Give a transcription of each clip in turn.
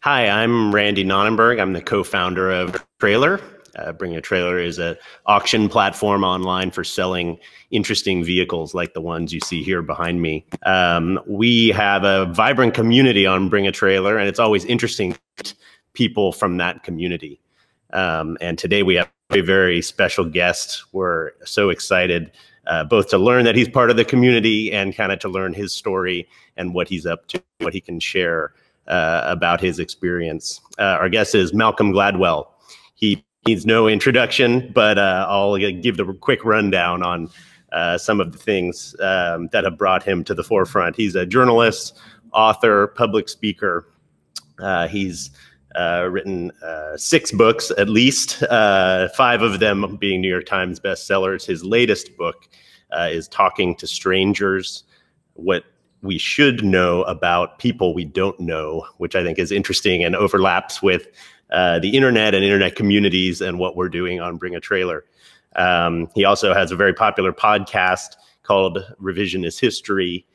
Hi, I'm Randy Nonnenberg. I'm the co-founder of Trailer. Bring a Trailer is an auction platform online for selling interesting vehicles like the ones you see here behind me. We have a vibrant community on Bring a Trailer, and it's always interesting to meet people from that community. And today we have a very special guest. We're so excited both to learn that he's part of the community and kind of to learn his story and what he's up to, what he can share about his experience. Our guest is Malcolm Gladwell. He needs no introduction, but I'll give the quick rundown on some of the things that have brought him to the forefront. He's a journalist, author, public speaker. He's written 6 books, at least, 5 of them being New York Times bestsellers. His latest book is Talking to Strangers, What We Should Know About People We Don't Know, which I think is interesting and overlaps with the internet and internet communities and what we're doing on Bring a Trailer. He also has a very popular podcast called Revisionist History,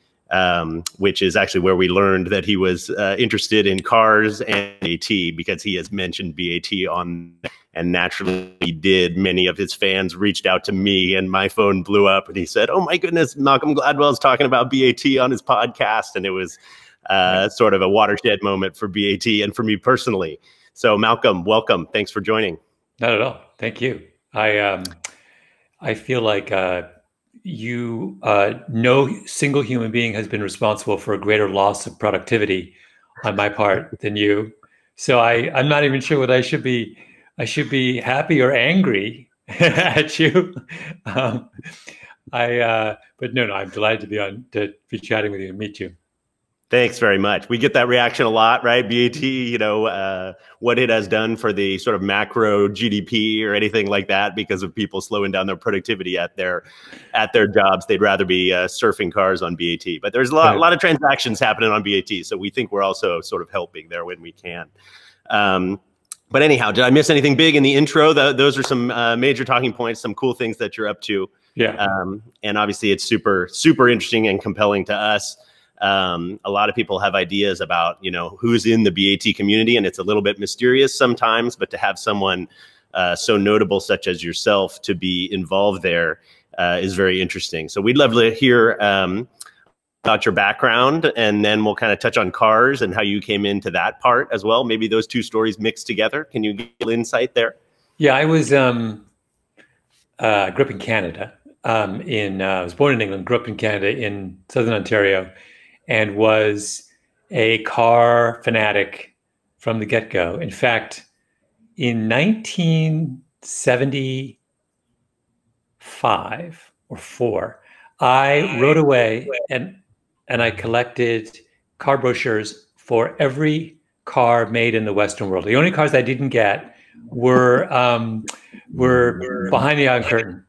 which is actually where we learned that he was interested in cars and BAT, because he has mentioned BAT on, and naturally he did. Many of his fans reached out to me and my phone blew up and he said, "Oh my goodness, Malcolm Gladwell is talking about BAT on his podcast." And it was sort of a watershed moment for BAT and for me personally. So Malcolm, welcome. Thanks for joining. Not at all. Thank you. I feel like no single human being has been responsible for a greater loss of productivity on my part than you. So I'm not even sure whether I should be happy or angry at you. But no, I'm delighted to be chatting with you and meet you. Thanks very much. We get that reaction a lot, right? BAT, what it has done for the sort of macro GDP or anything like that, because of people slowing down their productivity at their jobs. They'd rather be surfing cars on BAT. But there's a lot of transactions happening on BAT, so we think we're also sort of helping there when we can. But anyhow, did I miss anything big in the intro? Those are some major talking points, some cool things that you're up to. Yeah. And obviously, it's super, super interesting and compelling to us. A lot of people have ideas about, who's in the BAT community, and it's a little bit mysterious sometimes, but to have someone so notable such as yourself to be involved there is very interesting. So we'd love to hear about your background, and then we'll kind of touch on cars and how you came into that part as well. Maybe those two stories mixed together. Can you give a little insight there? Yeah, I was grew up in Canada. I was born in England, grew up in Canada in Southern Ontario, and was a car fanatic from the get-go. In fact, in 1975 or 4, I rode away and I collected car brochures for every car made in the Western world. The only cars I didn't get were behind the Iron Curtain.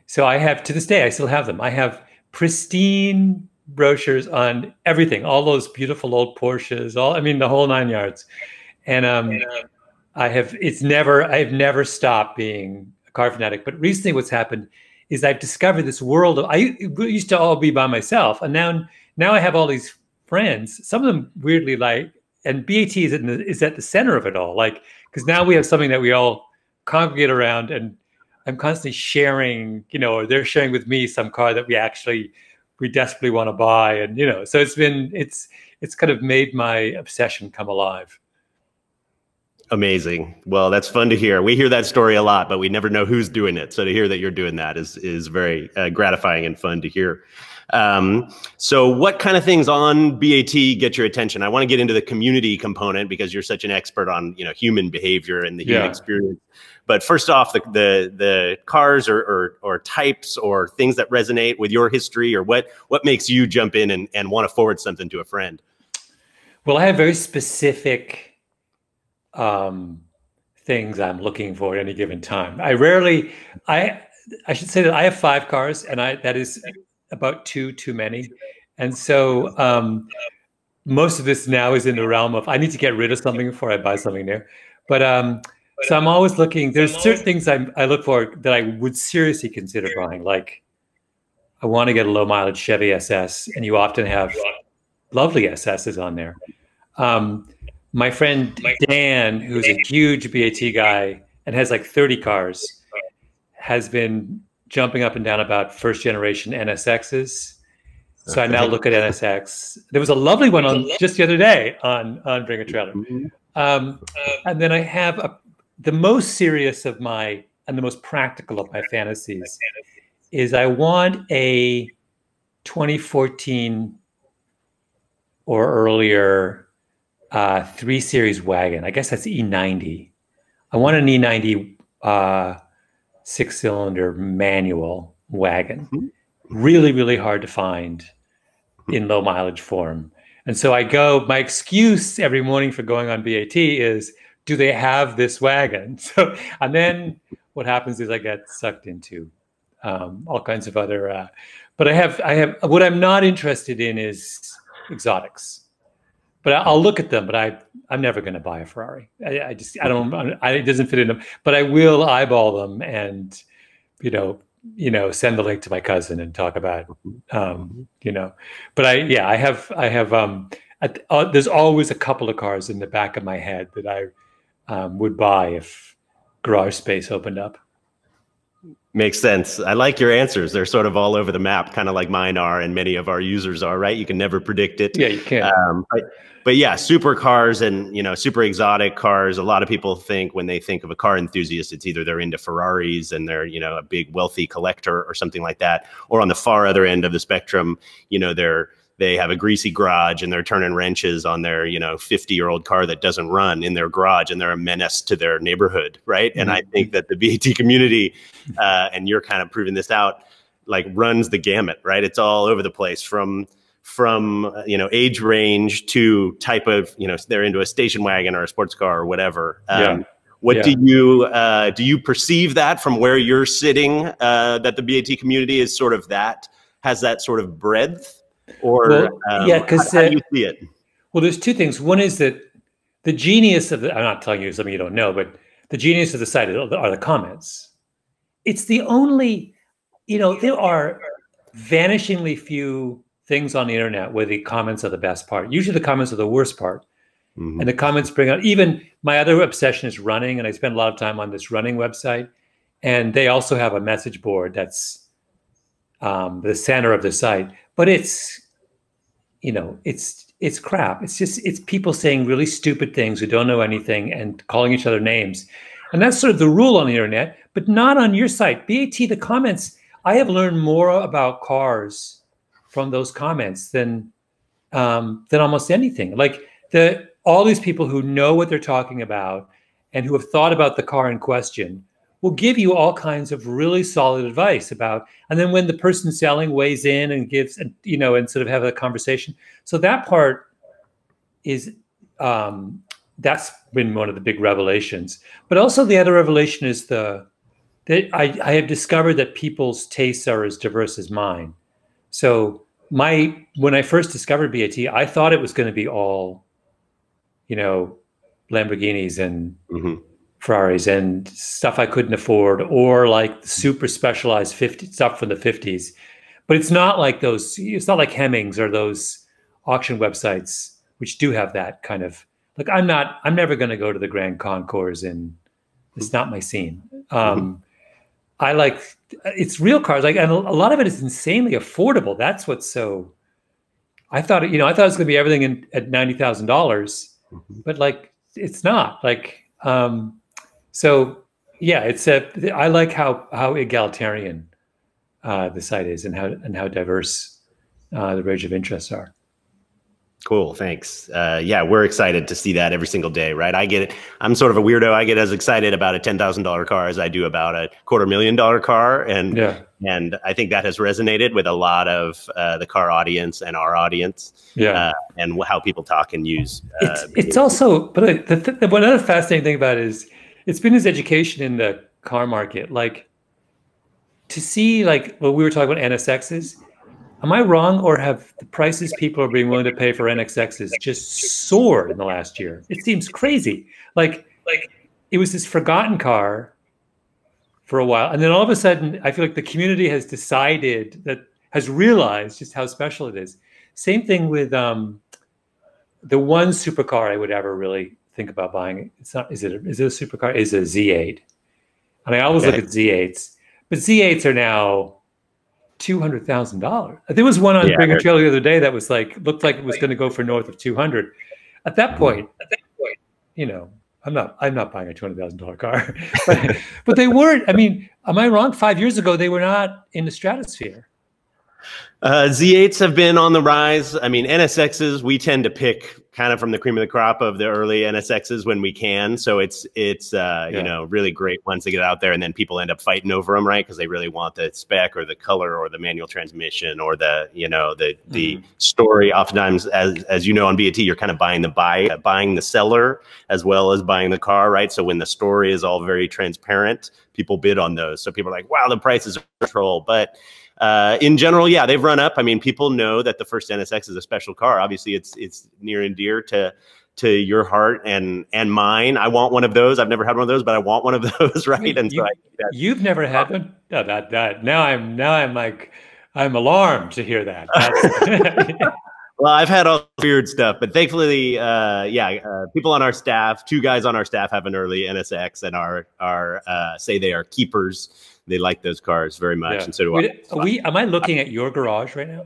So I have, to this day, I still have them. I have pristine brochures on everything, all those beautiful old Porsches, the whole 9 yards. And I've never stopped being a car fanatic. But recently what's happened is I've discovered this world I used to all be by myself. And now I have all these friends, some of them weirdly like, and BAT is at the center of it all. Because now we have something that we all congregate around, and I'm constantly sharing, or they're sharing with me some car that we desperately want to buy. And, so it's kind of made my obsession come alive. Amazing. Well, that's fun to hear. We hear that story a lot, but we never know who's doing it. So to hear that you're doing that is very gratifying and fun to hear. So what kind of things on BAT get your attention? I want to get into the community component because you're such an expert on, human behavior and the human experience. But first off, the cars or types or things that resonate with your history, or what makes you jump in and want to forward something to a friend? Well, I have very specific things I'm looking for at any given time. I should say that I have 5 cars, and that is about 2 too many. And so most of this now is in the realm of I need to get rid of something before I buy something new. But so I'm always looking. There's certain things I look for that I would seriously consider buying. Like I want to get a low mileage Chevy SS, and you often have lovely SSs on there. My friend Dan, who's a huge BAT guy and has like 30 cars, has been jumping up and down about first generation NSXs. So I now look at NSX. There was a lovely one on just the other day on Bring a Trailer. And then I have the most serious of my, and the most practical of my fantasies is I want a 2014 or earlier 3 Series wagon. I guess that's E90. I want an E90 6-cylinder manual wagon. Really, really hard to find in low mileage form. And so I go, my excuse every morning for going on BAT is, do they have this wagon? So, and then what happens is I get sucked into all kinds of other, but I have, what I'm not interested in is exotics, but I'll look at them, but I'm never going to buy a Ferrari. I it doesn't fit in them, but I will eyeball them and, send the link to my cousin and talk about, but I have, there's always a couple of cars in the back of my head that I would buy if garage space opened up. Makes sense. I like your answers. They're sort of all over the map, kind of like mine are, and many of our users are, right? You can never predict it. Yeah, you can't. But yeah, super cars and, super exotic cars. A lot of people think when they think of a car enthusiast, it's either they're into Ferraris and they're, a big wealthy collector or something like that. Or on the far other end of the spectrum, they have a greasy garage and they're turning wrenches on their, 50-year-old car that doesn't run in their garage, and they're a menace to their neighborhood, right? And I think that the BAT community, and you're kind of proving this out, like runs the gamut, right? It's all over the place from age range to type of, they're into a station wagon or a sports car or whatever. Do you perceive that from where you're sitting, that the BAT community is sort of has that sort of breadth? Or how do you see it? Well, there's two things. One is that the genius of I'm not telling you something you don't know, but the genius of the site are the comments. It's the only, there are vanishingly few things on the internet where the comments are the best part. Usually the comments are the worst part. And the comments bring out, even my other obsession is running, and I spend a lot of time on this running website. And they also have a message board that's the center of the site. But it's crap. It's people saying really stupid things who don't know anything and calling each other names. And that's sort of the rule on the internet, but not on your site. BAT, the comments, I have learned more about cars from those comments than almost anything. Like all these people who know what they're talking about and who have thought about the car in question will give you all kinds of really solid advice about, and then when the person selling weighs in and gives, and sort of have a conversation. So that part is, that's been one of the big revelations. But also the other revelation is that I have discovered that people's tastes are as diverse as mine. So when I first discovered BAT, I thought it was going to be all, Lamborghinis and Ferraris and stuff I couldn't afford, or like super specialized stuff from the 50s. But it's not like those, it's not like Hemmings or those auction websites, which do have that kind of, like, I'm never going to go to the Grand Concours, and it's not my scene. I like, it's real cars, like, and a lot of it is insanely affordable. That's what's so, I thought it was going to be everything at $90,000, but like, it's not like, so yeah, I like how egalitarian the site is, and how diverse the range of interests are. Cool, thanks. Yeah, we're excited to see that every single day, right? I get it. I'm sort of a weirdo. I get as excited about a $10,000 car as I do about a $250,000 car, and I think that has resonated with a lot of the car audience and our audience. And how people talk and use. It's also, but one other fascinating thing about it is, it's been his education in the car market, like to see, like what we were talking about NSXs. Am I wrong, or have the prices people are being willing to pay for NSXs just soared in the last year? It seems crazy. Like it was this forgotten car for a while, and then all of a sudden, I feel like the community has decided, has realized just how special it is. Same thing with the one supercar I would ever really think about buying, it's not, is it a supercar? Is a Z8. And I always look at Z8s, but Z8s are now $200,000. There was one on Bring a Trailer the other day that was like, looked like it was going to go for north of 200. At that point, you know, I'm not buying a $200,000 car, but they weren't. I mean, am I wrong? 5 years ago, they were not in the stratosphere. Z8s have been on the rise. I mean, NSXs, we tend to pick kind of from the cream of the crop of the early NSXs when we can. So it's you know, really great ones to get out there, and then people end up fighting over them, right? Because they really want the spec or the color or the manual transmission or the, you know, the story. Oftentimes, as you know, on BAT, you're kind of buying the seller as well as buying the car, right? So when the story is all very transparent, people bid on those. So people are like, wow, the price is control. But in general, yeah, they've run up. I mean, people know that the first NSX is a special car. Obviously, it's near and dear to your heart and mine. I want one of those. I've never had one of those, but I want one of those, right? And so you've never had one? No, that now I'm like, I'm alarmed to hear that. That's Well, I've had all weird stuff, but thankfully, people on our staff, 2 guys on our staff have an early NSX and are say they are keepers. They like those cars very much, and so do I. Am I looking at your garage right now?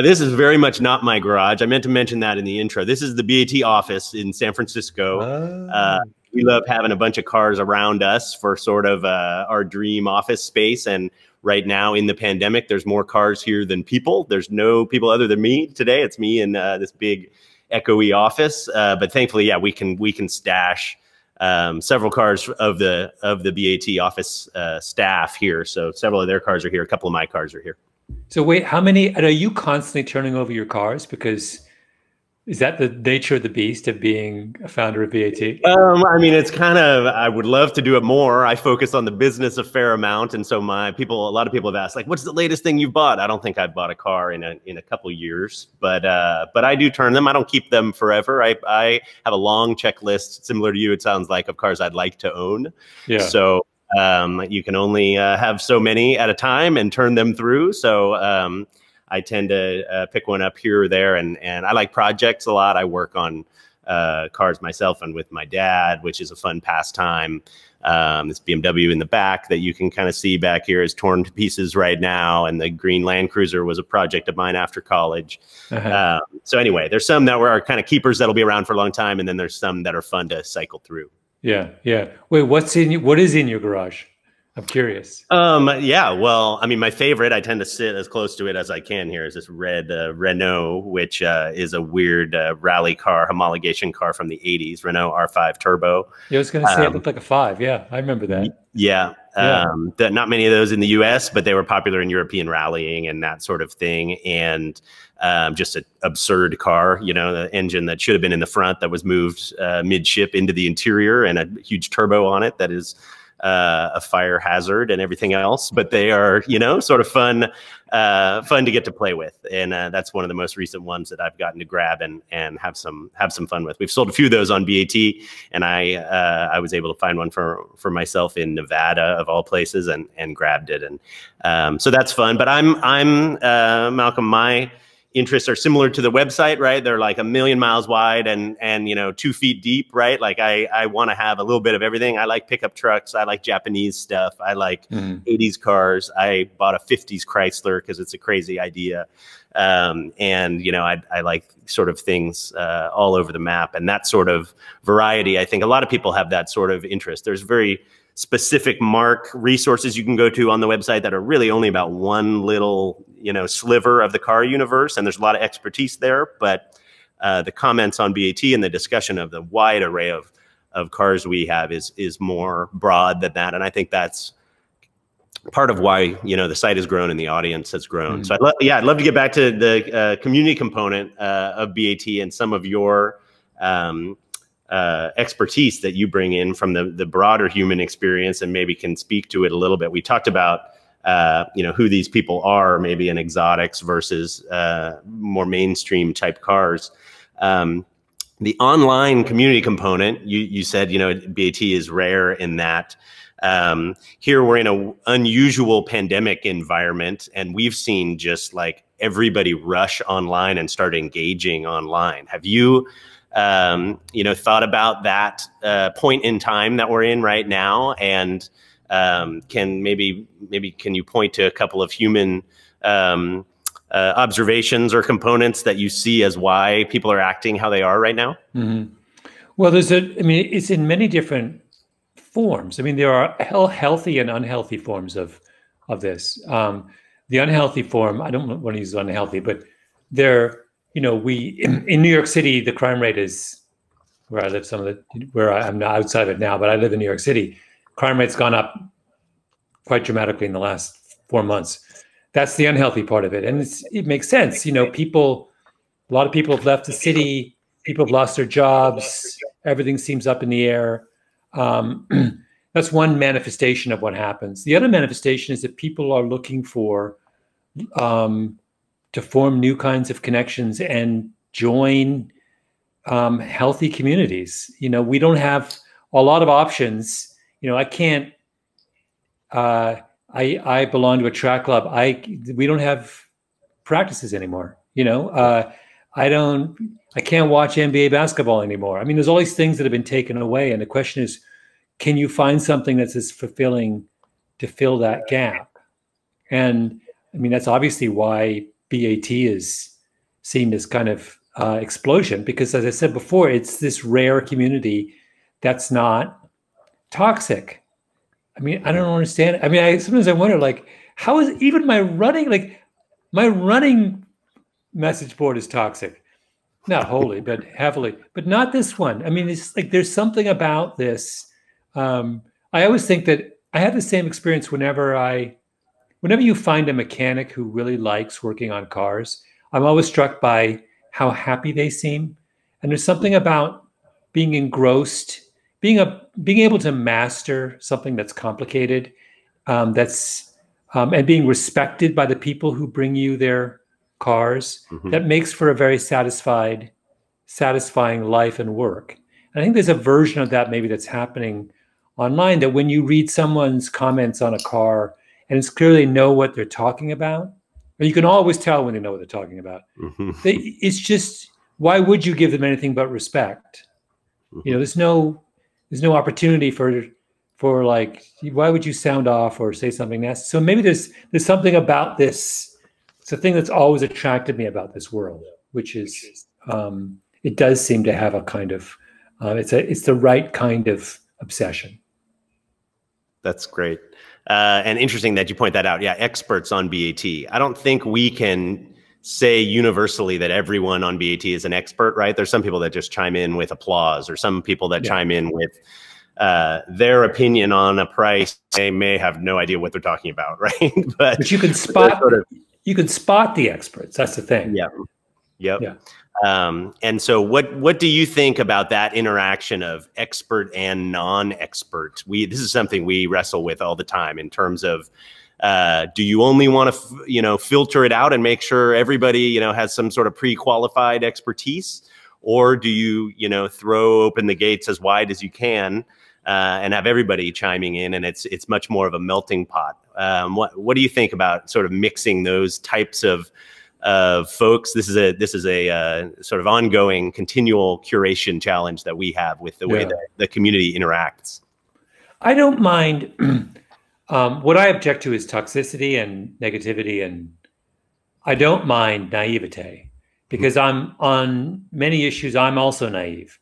This is very much not my garage. I meant to mention that in the intro. This is the BAT office in San Francisco. We love having a bunch of cars around us for sort of our dream office space. And right now in the pandemic, there's more cars here than people. There's no people other than me today. It's me in this big echoey office. But thankfully, yeah, we can stash several cars of the BAT office staff here. So several of their cars are here. A couple of my cars are here. So wait, how many, and are you constantly turning over your cars? Because is that the nature of the beast of being a founder of BAT? I mean, it's kind of, I would love to do it more. I focus on the business a fair amount. And so a lot of people have asked, like, what's the latest thing you've bought? I don't think I've bought a car in a couple years, but I do turn them. I don't keep them forever. I have a long checklist, similar to you, it sounds like, of cars I'd like to own. Yeah. So you can only have so many at a time and turn them through. So I tend to pick one up here or there, and I like projects a lot. I work on cars myself and with my dad, which is a fun pastime. This BMW in the back that you can kind of see back here is torn to pieces right now, and the green Land Cruiser was a project of mine after college. So anyway, there's some that were kind of keepers that'll be around for a long time, and then there's some that are fun to cycle through. Yeah, yeah. Wait, what is in your garage? I'm curious. Yeah, well, I mean, my favorite, I tend to sit as close to it as I can here, is this red Renault, which is a weird rally car, homologation car from the 80s, Renault R5 Turbo. Yeah, I was going to say it looked like a 5. Yeah, I remember that. Yeah. Not many of those in the US, but they were popular in European rallying and that sort of thing. And just an absurd car, you know, the engine that should have been in the front that was moved midship into the interior, and a huge turbo on it that is a fire hazard and everything else. But they are, you know, sort of fun to get to play with. And that's one of the most recent ones that I've gotten to grab and have some fun with. We've sold a few of those on BAT, and I was able to find one for myself in Nevada, of all places, and grabbed it. And so that's fun. But I'm Malcolm, my interests are similar to the website, right? They're like 1 million miles wide and you know, 2 feet deep, right? Like I want to have a little bit of everything. I like pickup trucks. I like Japanese stuff. I like 80s cars. I bought a 50s Chrysler because it's a crazy idea. And you know, I like sort of things all over the map, and that sort of variety. I think a lot of people have that sort of interest. There's very specific mark resources you can go to on the website that are really only about one little, you know, sliver of the car universe, and there's a lot of expertise there. But the comments on BAT and the discussion of the wide array of cars we have is more broad than that, and I think that's part of why, you know, the site has grown and the audience has grown. So I'd love to get back to the community component of BAT and some of your expertise that you bring in from the broader human experience, and maybe can speak to it a little bit. We talked about you know, who these people are, maybe in exotics versus more mainstream type cars. The online community component, you said, you know, BAT is rare in that Here we're in an unusual pandemic environment, and we've seen just like everybody rush online and start engaging online. Have you, thought about that point in time that we're in right now? And can you point to a couple of human observations or components that you see as why people are acting how they are right now? Mm-hmm. Well, it's in many different forms. I mean, there are healthy and unhealthy forms of this. The unhealthy form, I don't want to use unhealthy, but in New York City, the crime rate is where I live. Where I'm not outside of it now, but I live in New York City. Crime rate's gone up quite dramatically in the last 4 months. That's the unhealthy part of it, and it makes sense. A lot of people have left the city. People have lost their jobs. Everything seems up in the air. That's one manifestation of what happens. The other manifestation is that people are looking for to form new kinds of connections and join healthy communities. We don't have a lot of options. I can't. I belong to a track club. We don't have practices anymore. I can't watch NBA basketball anymore. I mean, there's all these things that have been taken away, and the question is, can you find something that's as fulfilling to fill that gap? And I mean, that's obviously why BAT is seeing this kind of explosion, because as I said before, it's this rare community that's not toxic. I mean, I don't understand. I mean, sometimes I wonder, like, how is even my running message board is toxic. Not wholly, but heavily, but not this one. I mean, it's like there's something about this. I always think that I have the same experience whenever you find a mechanic who really likes working on cars. I'm always struck by how happy they seem. And there's something about being engrossed, being able to master something that's complicated, and being respected by the people who bring you their cars, that makes for a very satisfying life and work. And I think there's a version of that maybe that's happening online, that when you read someone's comments on a car and it's clear they know what they're talking about, or you can always tell when they know what they're talking about. It's just, why would you give them anything but respect? There's no opportunity for like, why would you sound off or say something nasty? So maybe there's something about this. It's the thing that's always attracted me about this world, which is it does seem to have a kind of it's the right kind of obsession. That's great. And interesting that you point that out. Yeah, experts on BAT. I don't think we can say universally that everyone on BAT is an expert, right? There's some people that just chime in with applause, or some people that chime in with their opinion on a price. They may have no idea what they're talking about, right? But you can spot you can spot the experts. That's the thing. Yeah. Yep. Yeah. And so what do you think about that interaction of expert and non-expert? This is something we wrestle with all the time in terms of, do you only want to, filter it out and make sure everybody, has some sort of pre-qualified expertise, or do you, throw open the gates as wide as you can, and have everybody chiming in, and it's much more of a melting pot? What do you think about sort of mixing those types of folks? This is a sort of ongoing, continual curation challenge that we have with the way that the community interacts. I don't mind. What I object to is toxicity and negativity, and I don't mind naivete, because I'm on many issues. I'm also naive,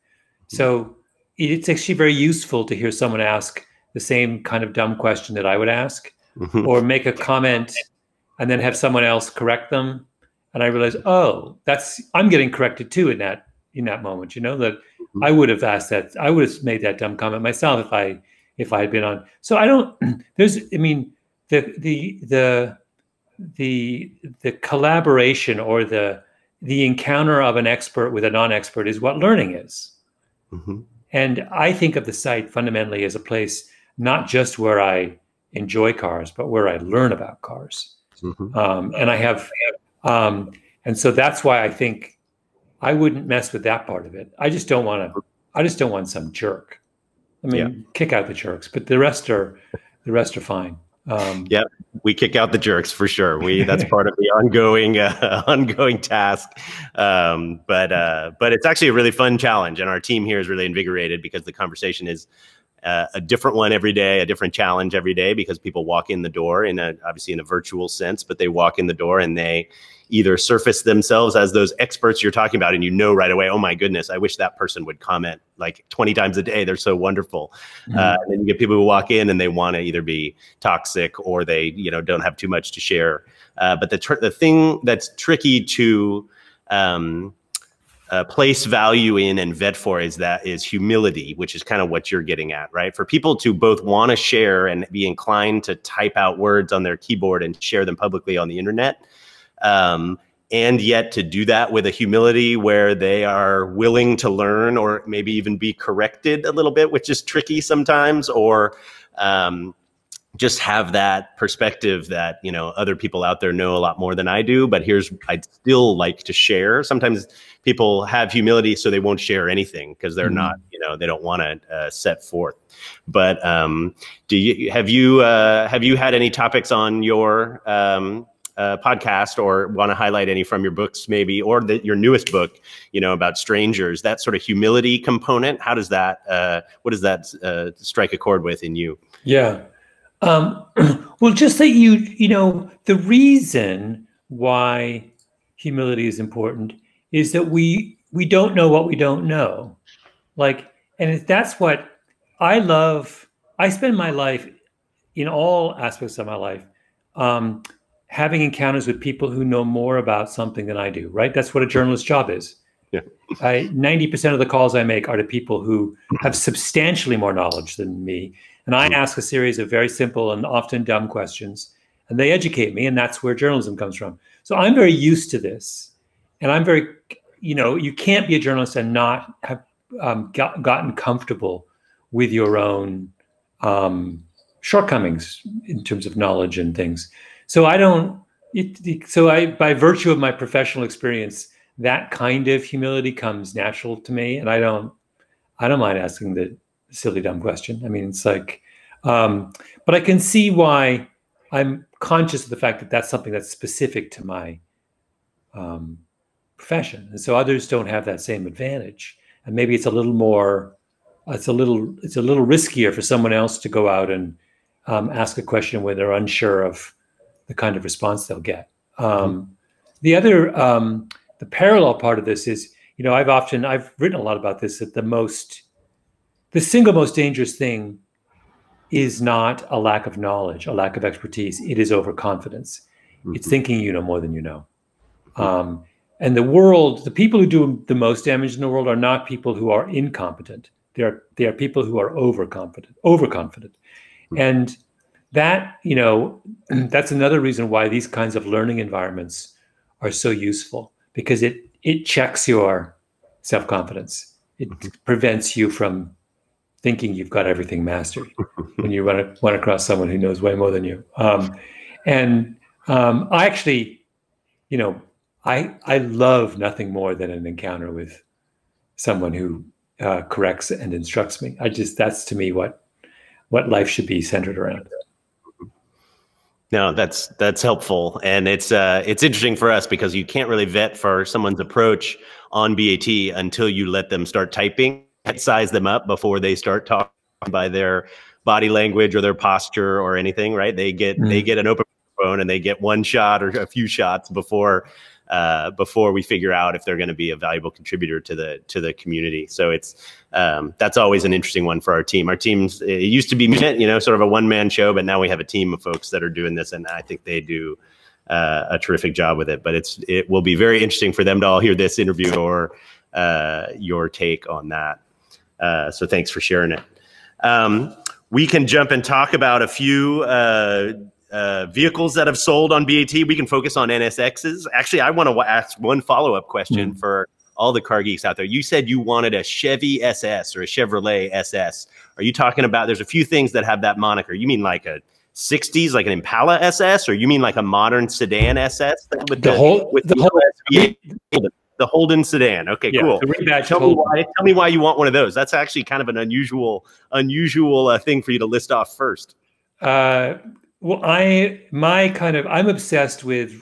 so it's actually very useful to hear someone ask the same kind of dumb question that I would ask, or make a comment and then have someone else correct them. And I realize, I'm getting corrected too in that moment, that I would have asked that. I would have made that dumb comment myself if I had been on. So the collaboration or the encounter of an expert with a non-expert is what learning is. And I think of the site fundamentally as a place not just where I enjoy cars, but where I learn about cars. And I have, and so that's why I think I wouldn't mess with that part of it. I just don't want some jerk. I mean, kick out the jerks, but the rest are fine. Yeah, we kick out the jerks for sure. That's part of the ongoing task. But it's actually a really fun challenge, and our team here is really invigorated because the conversation is a different one every day, a different challenge every day, because people walk in the door obviously in a virtual sense, but they walk in the door and they either surface themselves as those experts you're talking about, and you know right away, oh my goodness, I wish that person would comment like 20 times a day. They're so wonderful. And then you get people who walk in and they want to either be toxic or they don't have too much to share. But the thing that's tricky to place value in and vet for is humility, which is kind of what you're getting at, right? For people to both want to share and be inclined to type out words on their keyboard and share them publicly on the internet, and yet to do that with a humility where they are willing to learn or maybe even be corrected a little bit, which is tricky sometimes, or just have that perspective that, other people out there know a lot more than I do, but I'd still like to share. Sometimes people have humility, so they won't share anything because they're not, they don't want to set forth. But have you had any topics on your podcast, or want to highlight any from your books maybe, or your newest book, about strangers, that sort of humility component? How does that, what does that strike a chord with in you? Yeah. Well, just that the reason why humility is important is that we don't know what we don't know. And that's what I love. I spend my life, in all aspects of my life, having encounters with people who know more about something than I do, right? That's what a journalist's job is. Yeah. 90% of the calls I make are to people who have substantially more knowledge than me. And I ask a series of very simple and often dumb questions, and they educate me, and that's where journalism comes from. So I'm very used to this. And I'm very, you can't be a journalist and not have gotten comfortable with your own shortcomings in terms of knowledge and things. So by virtue of my professional experience, that kind of humility comes natural to me. And I don't mind asking the silly, dumb question. I mean, it's like, but I can see why I'm conscious of the fact that that's something that's specific to my profession. And so others don't have that same advantage. And maybe it's a little riskier for someone else to go out and ask a question where they're unsure of the kind of response they'll get. The other, the parallel part of this is, I've written a lot about this, that the single most dangerous thing is not a lack of knowledge, a lack of expertise. It is overconfidence. It's thinking you know more than you know. And the people who do the most damage in the world are not people who are incompetent. They are people who are overconfident. And that, that's another reason why these kinds of learning environments are so useful, because it checks your self-confidence. It prevents you from thinking you've got everything mastered when you run across someone who knows way more than you. I actually, I love nothing more than an encounter with someone who corrects and instructs me. That's to me what life should be centered around. No, that's helpful. And it's interesting for us because you can't really vet for someone's approach on BAT until you let them start typing, size them up before they start talking by their body language or their posture or anything, right? They get an open phone and they get one shot or a few shots before we figure out if they're going to be a valuable contributor to the community. So that's always an interesting one for our team. Our teams, it used to be, sort of a one-man show, but now we have a team of folks that are doing this, and I think they do a terrific job with it. But it will be very interesting for them to all hear this interview or your take on that. So thanks for sharing it. We can jump and talk about a few vehicles that have sold on BAT. We can focus on NSXs. Actually, I want to ask one follow-up question for all the car geeks out there. You said you wanted a Chevy SS or a Chevrolet SS. Are you talking about, there's a few things that have that moniker. You mean like a 60s, like an Impala SS, or you mean like a modern sedan SS? The Holden sedan. Okay, Yeah, cool. the rebadged Tell Holden. me why you want one of those. That's actually kind of an unusual thing for you to list off first. Well, I'm obsessed with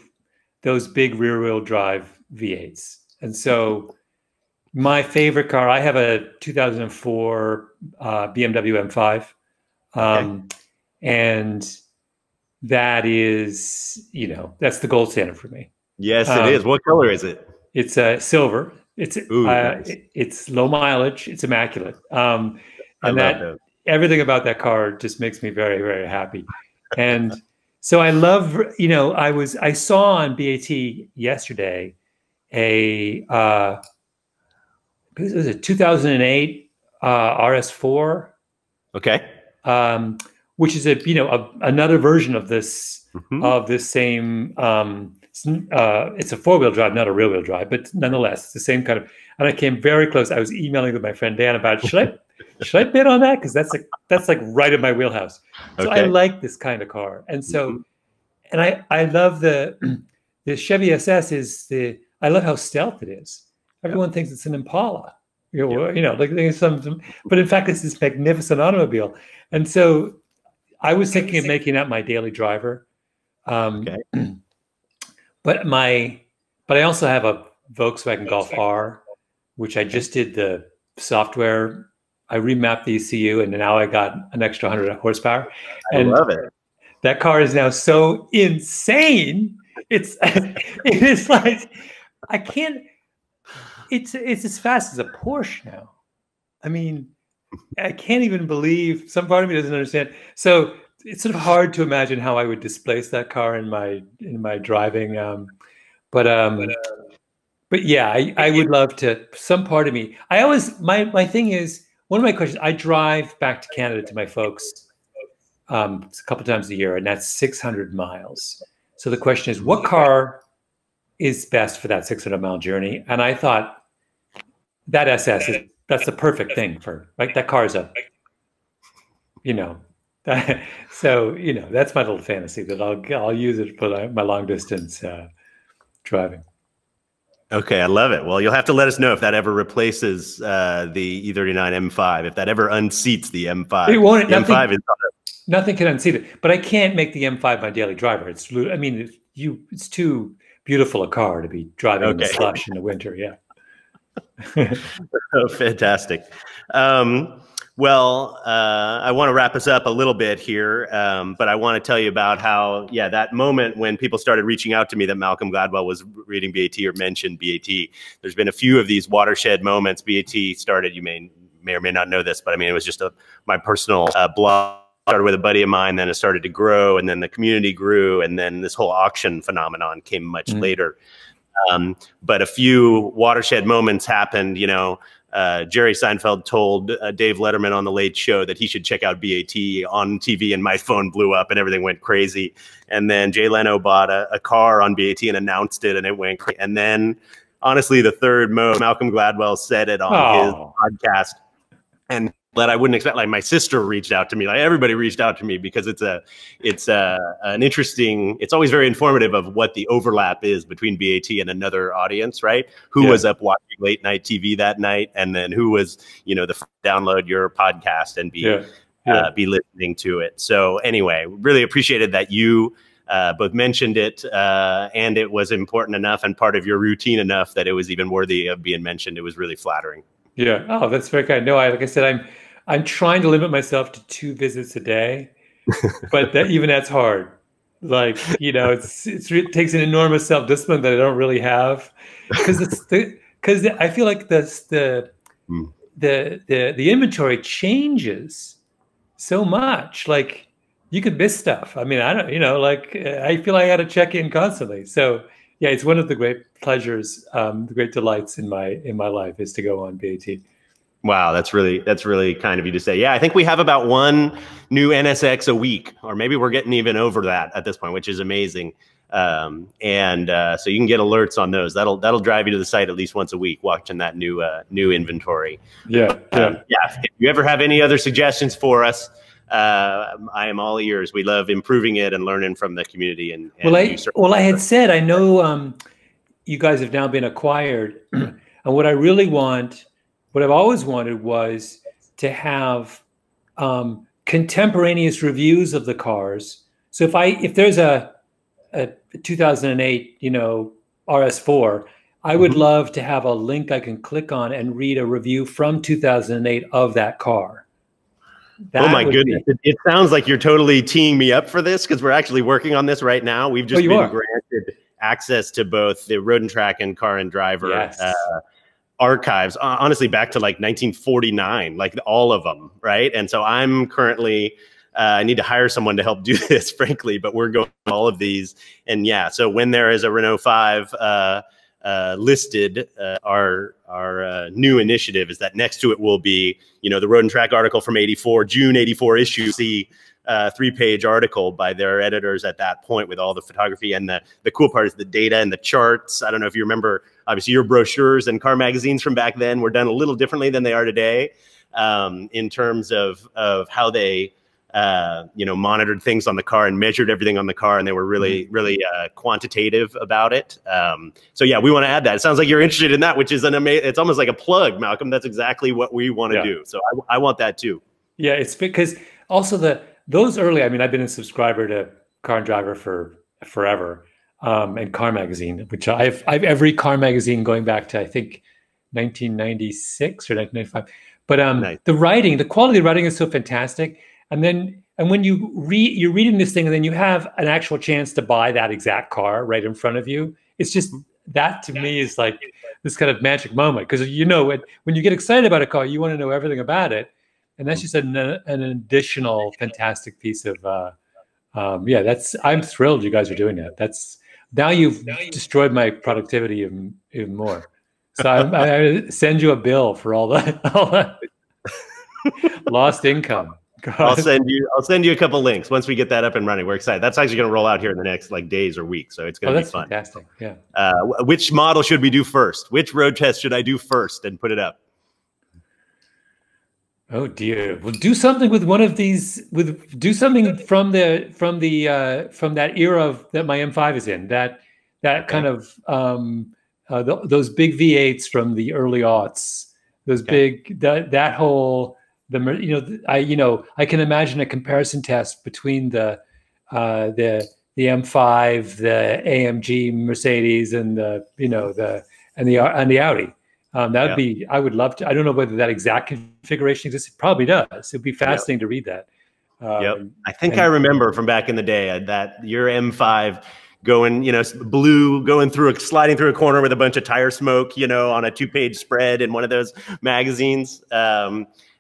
those big rear wheel drive V8s. And so my favorite car, I have a 2004 BMW M5. And that is, that's the gold standard for me. Yes, it is. What color is it? It's silver. It's nice. It's low mileage. It's immaculate. I love those. Everything about that car just makes me very, very happy. And so I love, I saw on BAT yesterday it was a 2008 RS4. Okay. Which is another version of this same. It's a four-wheel drive, not a rear-wheel drive, but nonetheless, it's the same kind of. And I came very close. I was emailing with my friend Dan about should I bid on that, because that's like right in my wheelhouse. So I like this kind of car, and so and I love the Chevy SS I love how stealth it is. Everyone thinks it's an Impala, like there's some, but in fact it's this magnificent automobile, and so. I was thinking of making that my daily driver, but I also have a Volkswagen Golf R, which I just did the software. I remapped the ECU, and now I got an extra 100 horsepower. And I love it. That car is now so insane. It is like I can't. It's as fast as a Porsche now. I mean. I can't even believe, some part of me doesn't understand. So it's sort of hard to imagine how I would displace that car in my driving. But yeah, I would love to. Some part of me, I always my thing is, one of my questions. I drive back to Canada to my folks a couple times a year, and that's 600 miles. So the question is, what car is best for that 600-mile journey? And I thought that SS that's the perfect thing for, right? That car is so, that's my little fantasy that I'll use it for my long distance driving. Okay, I love it. Well, you'll have to let us know if that ever replaces the E39 M5, if that ever unseats the M5. It won't. The M5 is nothing can unseat it, but I can't make the M5 my daily driver. It's too beautiful a car to be driving in the slush in the winter. Yeah. Oh, fantastic. Well, I want to wrap us up a little bit here, but I want to tell you about how, that moment when people started reaching out to me that Malcolm Gladwell was reading BAT or mentioned BAT. There's been a few of these watershed moments. BAT started, you may or may not know this, but I mean, it was just my personal blog. Started with a buddy of mine, then it started to grow, and then the community grew, and then this whole auction phenomenon came much later. But a few watershed moments happened. Jerry Seinfeld told Dave Letterman on the Late Show that he should check out BAT on TV, and my phone blew up and everything went crazy. And then Jay Leno bought a car on BAT and announced it, and it went crazy. And then, honestly, the third Malcolm Gladwell said it on his podcast, and that I wouldn't expect. Like, my sister reached out to me, like everybody reached out to me, because it's an interesting, it's always very informative of what the overlap is between BAT and another audience, right? Who was up watching late night TV that night, and then who was, download your podcast and be listening to it. So anyway, really appreciated that you both mentioned it, and it was important enough and part of your routine enough that it was even worthy of being mentioned. It was really flattering. Yeah. Oh, that's very kind. No, like I said, I'm trying to limit myself to 2 visits a day, but that's hard. Like, it takes an enormous self-discipline that I don't really have, because I feel like the inventory changes so much. Like, you could miss stuff. I mean, I don't, I feel like I got to check in constantly. So yeah, it's one of the great pleasures, the great delights in my life is to go on BAT. Wow, that's really kind of you to say. Yeah, I think we have about 1 new NSX a week, or maybe we're getting even over that at this point, which is amazing. So you can get alerts on those. That'll drive you to the site at least once a week, watching that new inventory. Yeah. If you ever have any other suggestions for us, I am all ears. We love improving it and learning from the community. And I had said, I know you guys have now been acquired. And what I really want, what I've always wanted was to have contemporaneous reviews of the cars. So if there's a 2008, RS4, I would love to have a link I can click on and read a review from 2008 of that car. Oh my goodness. It sounds like you're totally teeing me up for this, because we're actually working on this right now. We've just been granted access to both the Road and Track and Car and Driver archives, honestly, back to like 1949, like all of them, right? And so I'm currently, I need to hire someone to help do this, frankly, but we're going through all of these. And yeah, so when there is a Renault 5 listed, our new initiative is that next to it will be, the Road and Track article from '84, June '84 issue, the 3-page article by their editors at that point with all the photography. And the cool part is the data and the charts. I don't know if you remember, obviously your brochures and car magazines from back then were done a little differently than they are today, in terms of how they monitored things on the car and measured everything on the car, and they were really, really quantitative about it. So yeah, we want to add that. It sounds like you're interested in that, which is it's almost like a plug, Malcolm. That's exactly what we want to do. So I want that too. Yeah, it's because also those early, I mean, I've been a subscriber to Car and Driver for forever, and Car Magazine, which I've every car magazine going back to, I think, 1996 or 1995. But nice. The quality of the writing is so fantastic. And when you're reading this thing, and then you have an actual chance to buy that exact car right in front of you. It's just, that to me is like this kind of magic moment, because when you get excited about a car, you want to know everything about it, and that's just an additional fantastic piece of I'm thrilled you guys are doing that. Now you've destroyed my productivity even more. So I send you a bill for all that lost income. God. I'll send you a couple links once we get that up and running. We're excited. That's actually going to roll out here in the next days or weeks, so it's going to be fun. Fantastic. Yeah. Which model should we do first? Which road test should I do first and put it up? Oh dear. Well, do something with one of these. Do something from that era that my M5 is in. That kind of those big V8s from the early aughts. Those big that whole. I can imagine a comparison test between the M5, the AMG Mercedes, and the Audi. That would be. I would love to. I don't know whether that exact configuration exists. It probably does. It'd be fascinating to read that. I think I remember from back in the day that your M5 going, sliding through a corner with a bunch of tire smoke, on a 2-page spread in one of those magazines.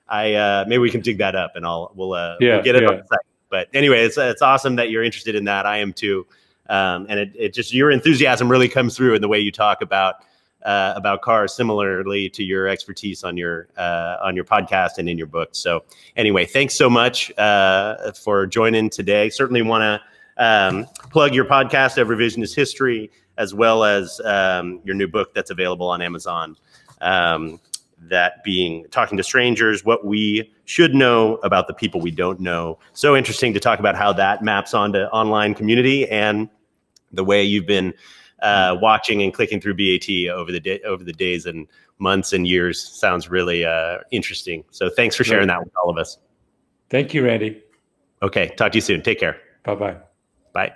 Maybe we can dig that up, and we'll get it on the site. But anyway, it's awesome that you're interested in that. I am too, and it just, your enthusiasm really comes through in the way you talk about cars, similarly to your expertise on your podcast and in your book. So anyway, thanks so much for joining today. Certainly want to plug your podcast, A Revisionist History, as well as your new book that's available on Amazon. That being Talking to Strangers, What We Should Know About the People We Don't Know. So interesting to talk about how that maps onto online community, and the way you've been watching and clicking through BAT over the days and months and years. Sounds really interesting. So thanks for sharing that with all of us. Thank you, Randy. Okay, talk to you soon. Take care. Bye-bye. Bye.